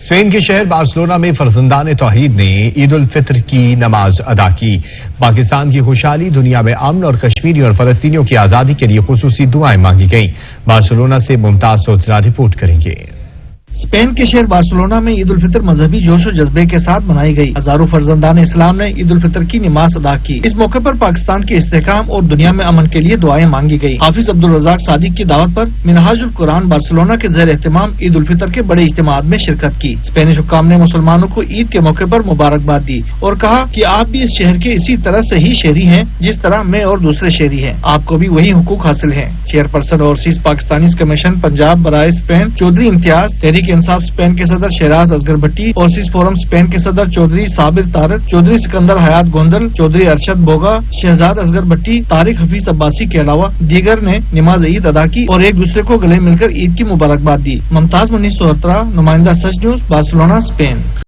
Spain کے شہر Barcelona میں فرزندان توحید نے عید الفطر کی نماز ادا کی۔ پاکستان کی خوشحالی، دنیا میں امن اور کشمیری اور فلسطینیوں کی آزادی کے لیے خصوصی دعائیں مانگی گئیں۔ بارسلونا سے ممتاز سوترا رپورٹ کریں گے۔ اسپین کے شہر بارسلونا میں عید الفطر مذہبی جوش و جذبے کے ساتھ منائی گئی۔ ہزاروں فرزندان اسلام نے عید الفطر کی نماز ادا کی۔ اس موقع پر پاکستان کے استحکام اور دنیا میں امن کے لیے دعائیں مانگی گئی۔ حافظ عبدالرزاق صادق کی دعوت پر منہاج القرآن بارسلونا کے زیر اہتمام عید الفطر کے بڑے اجتماعات میں شرکت کی۔ اسپینش حکام نے مسلمانوں کو عید کے موقع پر مبارکباد دی اور کہا کہ آپ بھی اس شہر کے اسی طرح سے ہی شہری ہیں جس طرح میں اور دوسرے شہری ہیں، آپ کو بھی وہی حقوق حاصل ہیں۔ Chairperson overseas Pakistani commission Punjab برائے اسپین چودھری امتیاز، تحریک انصاف اسپین کے صدر شہراز اصغر بھٹی، اوورسیز فورم اسپین کے صدر چودھری صابر طارق، چودھری سکندر حیات گوندل، چودھری ارشد بوگا، شہزاد اصغر بھٹی، طارق حفیظ عباسی کے علاوہ دیگر نے نماز عید ادا کی اور ایک دوسرے کو گلے مل کر عید کی مبارکباد دی۔ ممتاز منی سوہترا، نمائندہ سچ نیوز، بارسلونا، اسپین۔